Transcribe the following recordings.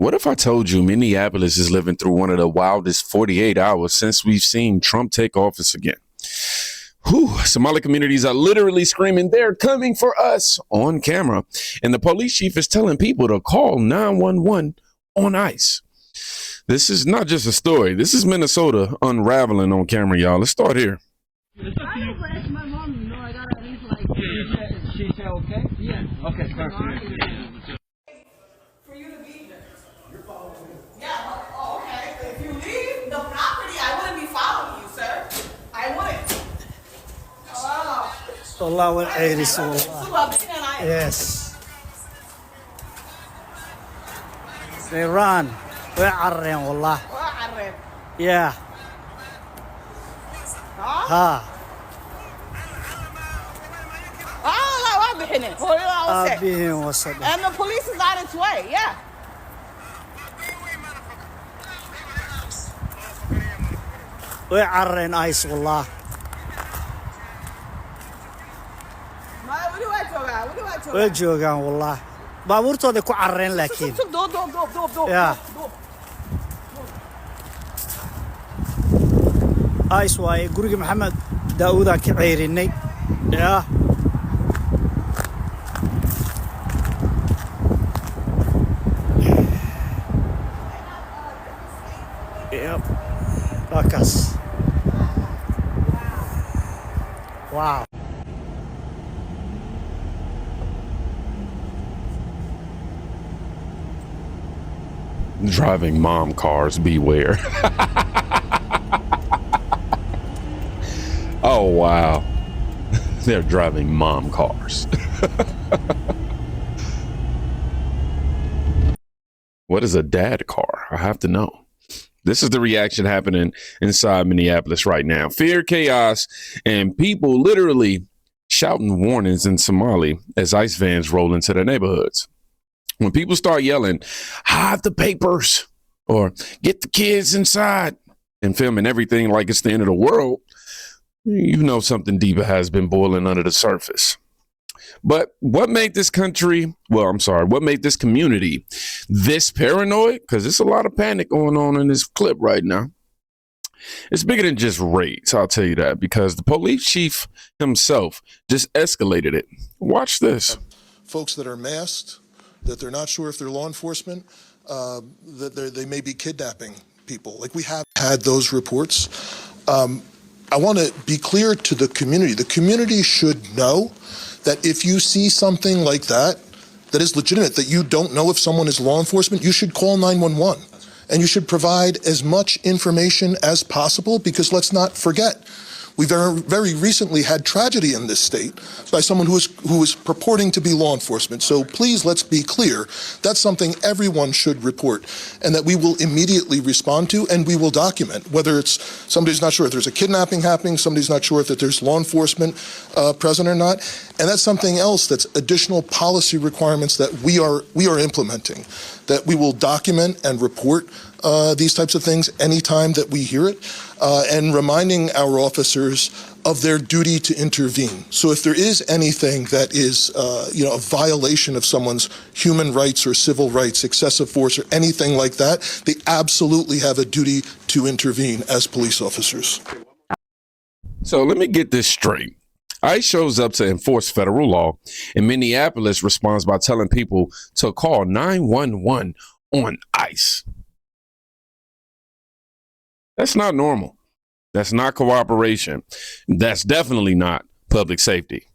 What if I told you Minneapolis is living through one of the wildest 48 hours since we've seen Trump take office again? Whew, Somali communities are literally screaming, "They're coming for us," on camera. And the police chief is telling people to call 911 on ice. This is not just a story. This is Minnesota unraveling on camera, y'all. Let's start here. I let my mom know I gotta leave She said okay? Yeah. Okay, perfect. For you to be there. You're following me. Yeah, oh, okay. If you leave the property, I wouldn't be following you, sir. I wouldn't. والله والعيرس والله. Yes. They run. ويعرين والله. Yeah. ها. أبيهم وصل. And the police is on its way, yeah. ويعرين ايس والله. way joogaan والله baabuurtooda ku carreen laakiin yeah ice waaye guriga maxamed daawudaan ka ceerinay yeah yep bakas wow. Driving mom cars, beware. Oh, wow. They're driving mom cars. What is a dad car? I have to know. This is the reaction happening inside Minneapolis right now. Fear, chaos, and people literally shouting warnings in Somali as ICE vans roll into their neighborhoods. When people start yelling, "Hide the papers," or "Get the kids inside," and filming everything like it's the end of the world, you know something deeper has been boiling under the surface. But what made this country, what made this community this paranoid? Because there's a lot of panic going on in this clip right now. It's bigger than just raids, I'll tell you that, because the police chief himself just escalated it. Watch this. Folks that are masked, that they're not sure if they're law enforcement, that they may be kidnapping people. Like, we have had those reports. I want to be clear to the community. The community should know that if you see something like that, that is legitimate, that you don't know if someone is law enforcement, you should call 911. And you should provide as much information as possible, because let's not forget, we very recently had tragedy in this state by someone who was purporting to be law enforcement. So please, let's be clear. That's something everyone should report, and that we will immediately respond to, and we will document, whether it's somebody's not sure if there's a kidnapping happening, somebody's not sure if that there's law enforcement present or not. And that's something else, that's additional policy requirements that we are implementing, that we will document and report these types of things anytime that we hear it, and reminding our officers of their duty to intervene. So if there is anything that is, a violation of someone's human rights or civil rights, excessive force or anything like that, they absolutely have a duty to intervene as police officers. So let me get this straight. ICE shows up to enforce federal law, and Minneapolis responds by telling people to call 911 on ICE. That's not normal. That's not cooperation. That's definitely not public safety.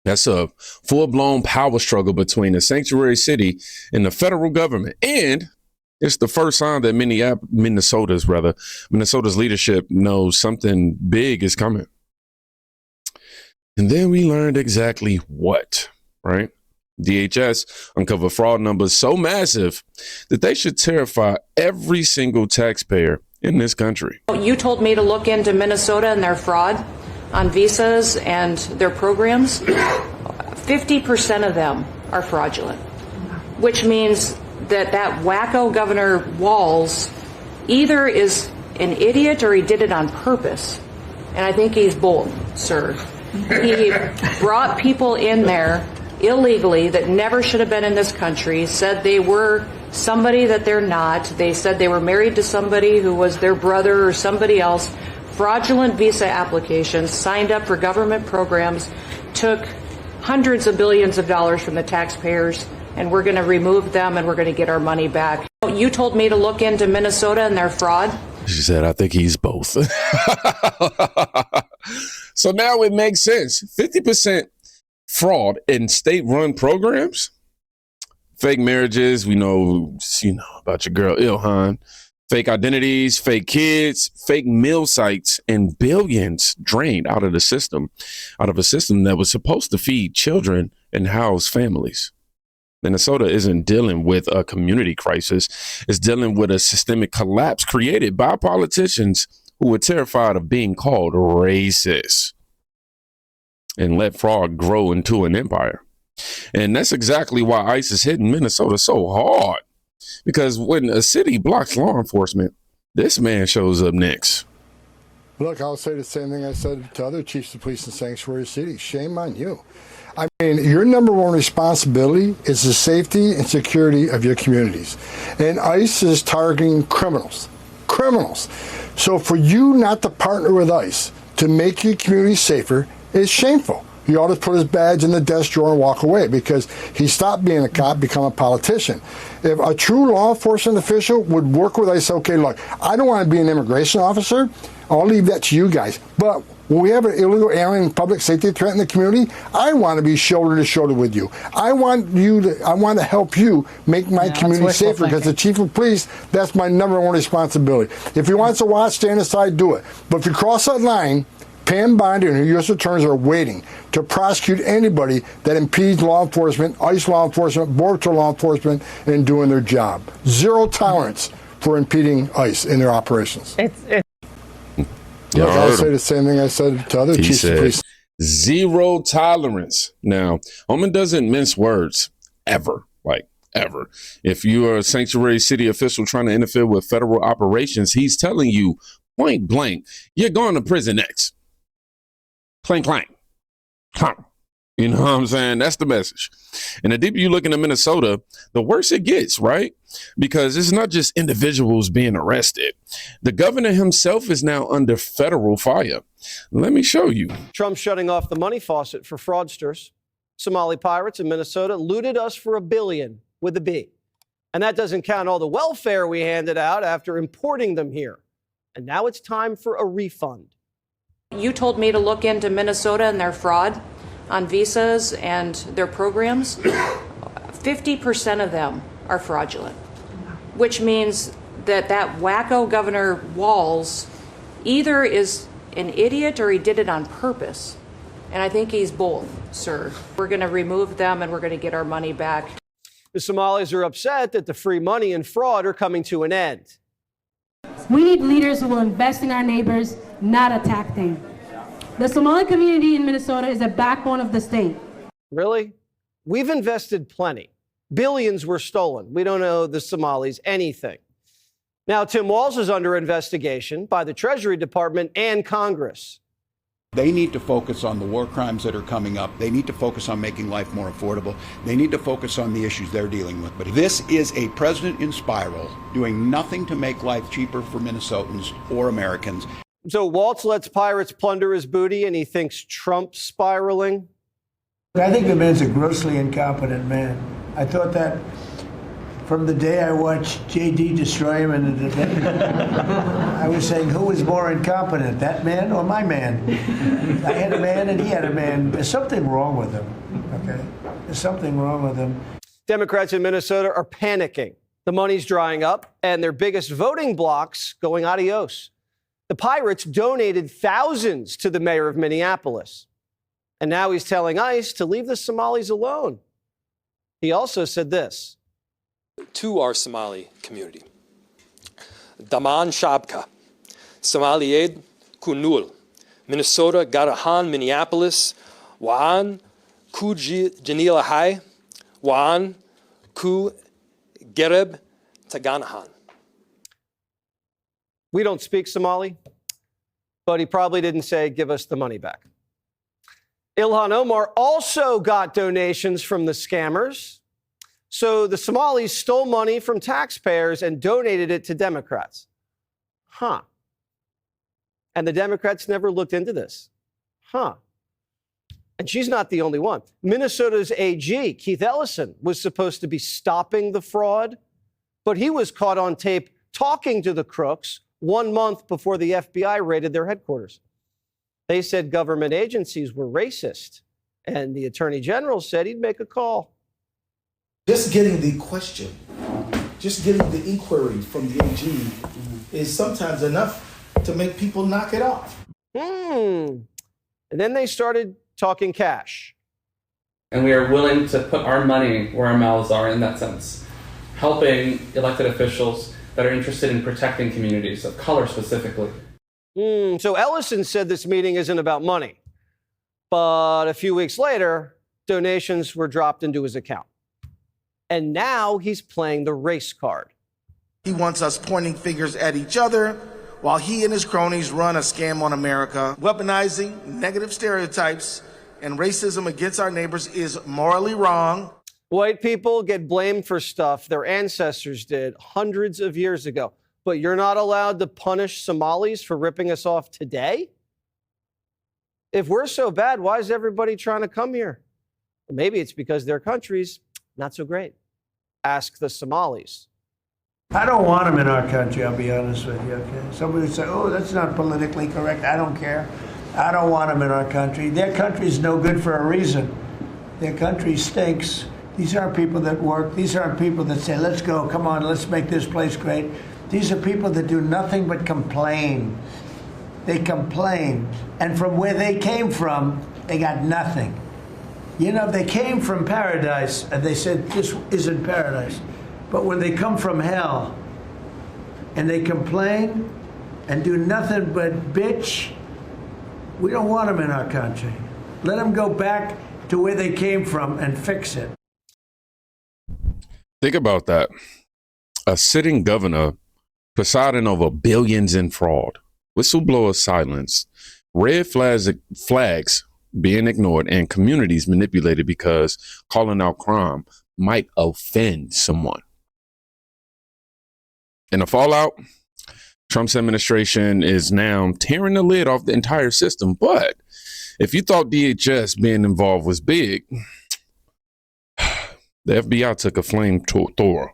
That's a full-blown power struggle between the sanctuary city and the federal government. And it's the first sign that Minnesota's leadership knows something big is coming. And then we learned exactly what, right? DHS uncovered fraud numbers so massive that they should terrify every single taxpayer in this country. You told me to look into Minnesota and their fraud on visas and their programs. 50% of them are fraudulent, which means that wacko Governor Walz either is an idiot or he did it on purpose. And I think he's bold, sir. He brought people in there illegally that never should have been in this country, said they were somebody that they're not. They said they were married to somebody who was their brother or somebody else. Fraudulent visa applications, signed up for government programs, took hundreds of billions of dollars from the taxpayers, and we're going to remove them and we're going to get our money back. You told me to look into Minnesota and their fraud. She said, I think he's both. So now it makes sense. 50% fraud in state-run programs. Fake marriages. We know about your girl Ilhan. Fake identities, fake kids, fake meal sites, and billions drained out of a system that was supposed to feed children and house families. Minnesota isn't dealing with a community crisis. It's dealing with a systemic collapse created by politicians who were terrified of being called racist and let fraud grow into an empire. And that's exactly why ICE is hitting Minnesota so hard. Because when a city blocks law enforcement, this man shows up next. Look, I'll say the same thing I said to other chiefs of police in sanctuary cities. Shame on you. I mean, your number one responsibility is the safety and security of your communities. And ICE is targeting criminals. So for you not to partner with ICE to make your community safer is shameful. He ought to put his badge in the desk drawer and walk away, because he stopped being a cop, become a politician. If a true law enforcement official would work with ICE, okay, look, I don't want to be an immigration officer. I'll leave that to you guys. But when we have an illegal alien public safety threat in the community, I want to be shoulder to shoulder with you. I want to help you make my community safer, because the chief of police, that's my number one responsibility. If he wants to watch, stand aside, do it. But if you cross that line, Pam Bondi and her U.S. attorneys are waiting to prosecute anybody that impedes law enforcement, ICE law enforcement, Border Patrol law enforcement in doing their job. Zero tolerance for impeding ICE in their operations. Yeah, look, I'll say the same thing I said to other chiefs of police. Zero tolerance. Now, Homan doesn't mince words ever. Ever. If you are a sanctuary city official trying to interfere with federal operations, he's telling you point blank, you're going to prison next. Clank, clank. Clank. You know what I'm saying? That's the message. And the deeper you look into Minnesota, the worse it gets, right? Because it's not just individuals being arrested. The governor himself is now under federal fire. Let me show you. Trump shutting off the money faucet for fraudsters. Somali pirates in Minnesota looted us for $1 billion with a B. And that doesn't count all the welfare we handed out after importing them here. And now it's time for a refund. You told me to look into Minnesota and their fraud on visas and their programs. 50% of them are fraudulent, which means that wacko Governor Walz either is an idiot or he did it on purpose. And I think he's both, sir. We're going to remove them and we're going to get our money back. The Somalis are upset that the free money and fraud are coming to an end. We need leaders who will invest in our neighbors, not attack them. The Somali community in Minnesota is a backbone of the state. Really? We've invested plenty. Billions were stolen. We don't owe the Somalis anything. Now, Tim Walz is under investigation by the Treasury Department and Congress. They need to focus on the war crimes that are coming up. They need to focus on making life more affordable. They need to focus on the issues they're dealing with. But this is a president in spiral doing nothing to make life cheaper for Minnesotans or Americans. So Walz lets pirates plunder his booty and he thinks Trump's spiraling? I think the man's a grossly incompetent man. I thought that from the day I watched JD destroy him in the debate. I was saying, who was more incompetent, that man or my man? I had a man and he had a man. There's something wrong with him, okay? There's something wrong with him. Democrats in Minnesota are panicking. The money's drying up and their biggest voting blocs going adios. The pirates donated thousands to the mayor of Minneapolis. And now he's telling ICE to leave the Somalis alone. He also said this. To our Somali community. Daman Shabka, Somali Aid Kunul, Minnesota Garahan, Minneapolis, Waan Ku Janila Hai, Waan Ku Gereb Taganahan. We don't speak Somali, but he probably didn't say, give us the money back. Ilhan Omar also got donations from the scammers. So the Somalis stole money from taxpayers and donated it to Democrats. Huh. And the Democrats never looked into this. Huh. And she's not the only one. Minnesota's AG, Keith Ellison, was supposed to be stopping the fraud, but he was caught on tape talking to the crooks 1 month before the FBI raided their headquarters. They said government agencies were racist, and the attorney general said he'd make a call. Just getting the question, just getting the inquiry from the AG is sometimes enough to make people knock it off. And then they started talking cash. And we are willing to put our money where our mouths are in that sense, helping elected officials that are interested in protecting communities of color specifically. So Ellison said this meeting isn't about money. But a few weeks later, donations were dropped into his account. And now he's playing the race card. He wants us pointing fingers at each other while he and his cronies run a scam on America. Weaponizing negative stereotypes and racism against our neighbors is morally wrong. White people get blamed for stuff their ancestors did hundreds of years ago. But you're not allowed to punish Somalis for ripping us off today? If we're so bad, why is everybody trying to come here? Well, maybe it's because their country's not so great. Ask the Somalis. I don't want them in our country, I'll be honest with you, okay? Somebody would say, oh, that's not politically correct. I don't care. I don't want them in our country. Their country's no good for a reason. Their country stinks. These aren't people that work. These aren't people that say, let's go, come on, let's make this place great. These are people that do nothing but complain. They complain. And from where they came from, they got nothing. You know, they came from paradise, and they said, this isn't paradise. But when they come from hell, and they complain, and do nothing but bitch, we don't want them in our country. Let them go back to where they came from and fix it. Think about that. A sitting governor presiding over billions in fraud, whistleblower silence, red flags being ignored, and communities manipulated because calling out crime might offend someone. In the fallout, Trump's administration is now tearing the lid off the entire system. But if you thought DHS being involved was big, the FBI took a flamethrower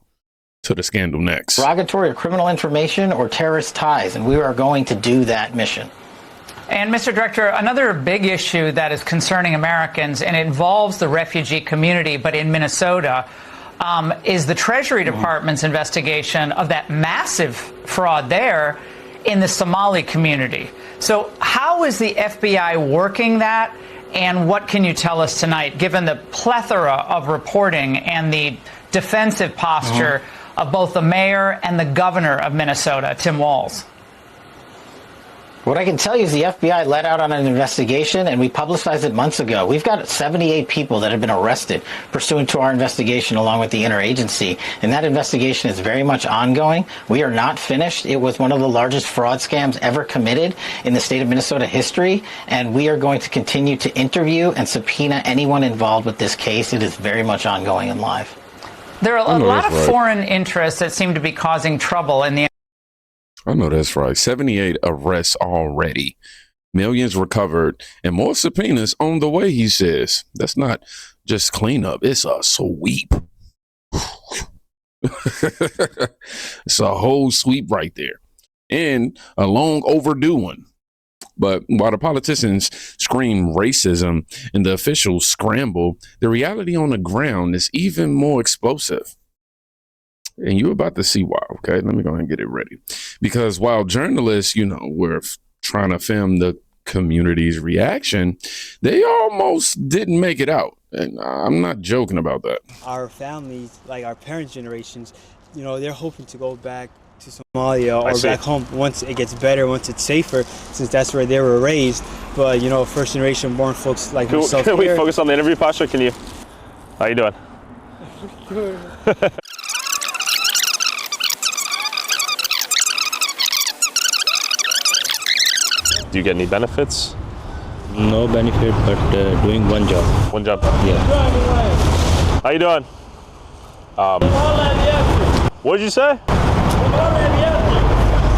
to the scandal next. Derogatory or criminal information or terrorist ties, and we are going to do that mission. And Mr. Director, another big issue that is concerning Americans, and it involves the refugee community, but in Minnesota, is the Treasury Department's investigation of that massive fraud there in the Somali community. So how is the FBI working that? And what can you tell us tonight, given the plethora of reporting and the defensive posture of both the mayor and the governor of Minnesota, Tim Walz? What I can tell you is the FBI let out on an investigation, and we publicized it months ago. We've got 78 people that have been arrested pursuant to our investigation along with the interagency, and that investigation is very much ongoing. We are not finished. It was one of the largest fraud scams ever committed in the state of Minnesota history, and we are going to continue to interview and subpoena anyone involved with this case. It is very much ongoing and live. There are a lot of foreign interests that seem to be causing trouble in the... I know that's right. 78 arrests already, millions recovered, and more subpoenas on the way, he says. That's not just cleanup. It's a sweep. It's a whole sweep right there, and a long overdue one. But while the politicians scream racism and the officials scramble, the reality on the ground is even more explosive. And you're about to see why, okay? Let me go ahead and get it ready. Because while journalists, were trying to film the community's reaction, they almost didn't make it out. And I'm not joking about that. Our families, like our parents' generations, they're hoping to go back to Somalia or back home once it gets better, once it's safer, since that's where they were raised. But, first generation born folks like myself Can we focus on the interview posture? How you doing? Do you get any benefits? No benefit, but doing one job. One job? Yeah. How you doing? What did you say?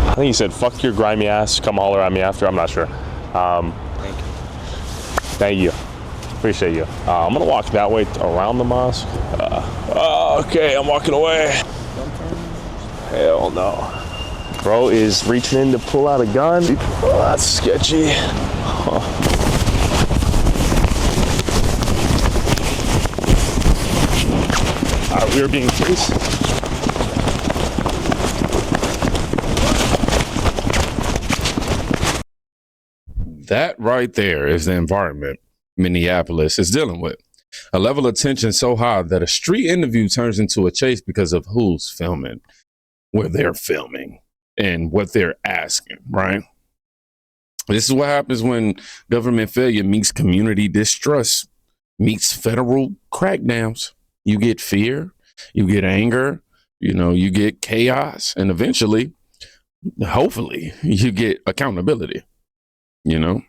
I think you said, fuck your grimy ass, come holler at me after. I'm not sure. Thank you. Thank you. Appreciate you. I'm going to walk that way around the mosque. Okay, I'm walking away. Hell no. Bro is reaching in to pull out a gun. Oh, that's sketchy. Huh. We are being chased. That right there is the environment Minneapolis is dealing with. A level of tension so high that a street interview turns into a chase because of who's filming, where they're filming, and what they're asking, right? This is what happens when government failure meets community distrust, meets federal crackdowns. You get fear, you get anger, you get chaos, and eventually, hopefully, you get accountability, And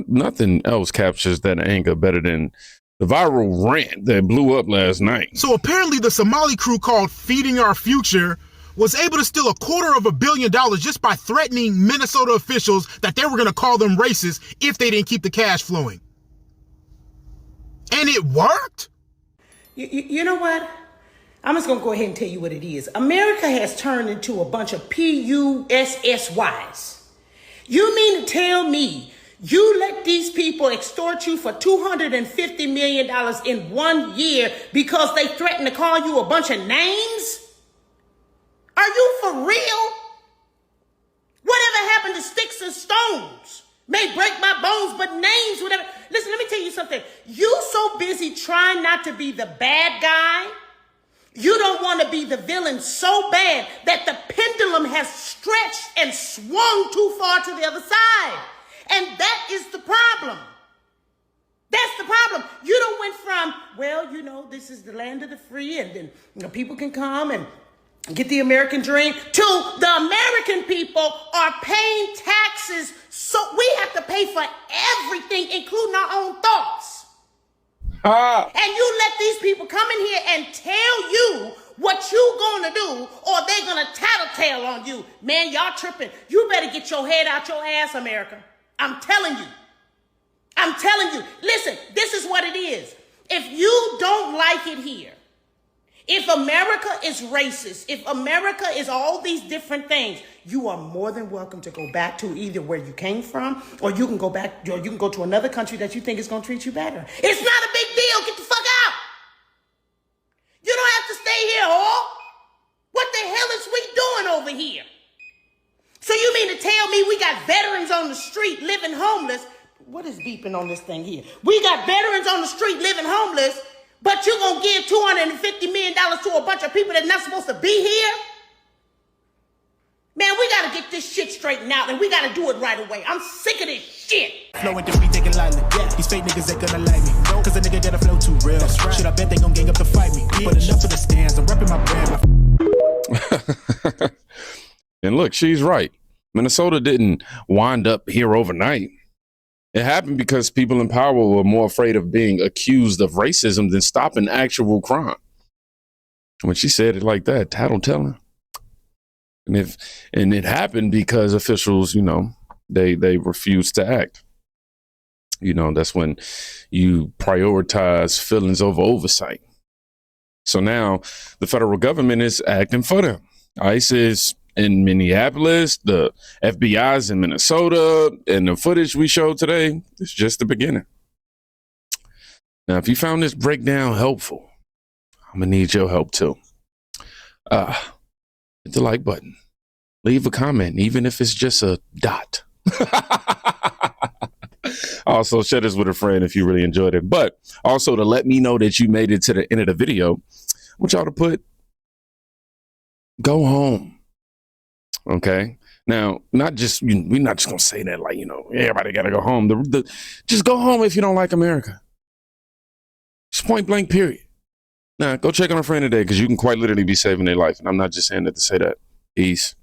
nothing else captures that anger better than the viral rant that blew up last night. So apparently the Somali crew called Feeding Our Future was able to steal $250 million just by threatening Minnesota officials that they were going to call them racist if they didn't keep the cash flowing. And it worked? You know what? I'm just going to go ahead and tell you what it is. America has turned into a bunch of PUSSYs. You mean to tell me you let these people extort you for $250 million in 1 year because they threatened to call you a bunch of names? Are you for real? Whatever happened to sticks and stones? May break my bones, but names, whatever. Listen, let me tell you something. You so busy trying not to be the bad guy. You don't want to be the villain so bad that the pendulum has stretched and swung too far to the other side. And that is the problem. That's the problem. You don't went from, this is the land of the free and then people can come and get the American dream to the American people are paying taxes. So we have to pay for everything, including our own thoughts. And you let these people come in here and tell you what you gonna do, or they're gonna tattletale on you. Man, y'all tripping. You better get your head out your ass, America. I'm telling you. Listen, this is what it is. If you don't like it here, if America is racist, if America is all these different things, you are more than welcome to go back to either where you came from, or you can go back, or you can go to another country that you think is going to treat you better. It's not a big deal. Get the fuck out. You don't have to stay here, whore. What the hell is we doing over here? So you mean to tell me we got veterans on the street living homeless? What is beeping on this thing here? We got veterans on the street living homeless, but you're going to give $250 million to a bunch of people that's not supposed to be here? Man, we got to get this shit straightened out, and we got to do it right away. I'm sick of this shit. Flowing to be thinking lightly. Yeah. These fake niggas ain't gonna like me. Cause a nigga got a flow too real. That's right. Shit, I bet they gon' gang up to fight me. But enough of the stands. I'm repping my brand. And look, she's right. Minnesota didn't wind up here overnight. It happened because people in power were more afraid of being accused of racism than stopping actual crime. When she said it like that, tattletelling. And it happened because officials, they refused to act. That's when you prioritize feelings over oversight. So now the federal government is acting for them. ICE is in Minneapolis, the FBI's in Minnesota, and the footage we showed today is just the beginning. Now, if you found this breakdown helpful, I'm gonna need your help too. Hit the like button. Leave a comment, even if it's just a dot. Also, share this with a friend if you really enjoyed it. But also to let me know that you made it to the end of the video, I want y'all to put, go home. Okay. Now, we're not just gonna say that like, everybody gotta go home. Just go home if you don't like America. Just point blank, period. Now, go check on a friend today because you can quite literally be saving their life. And I'm not just saying that to say that. Peace.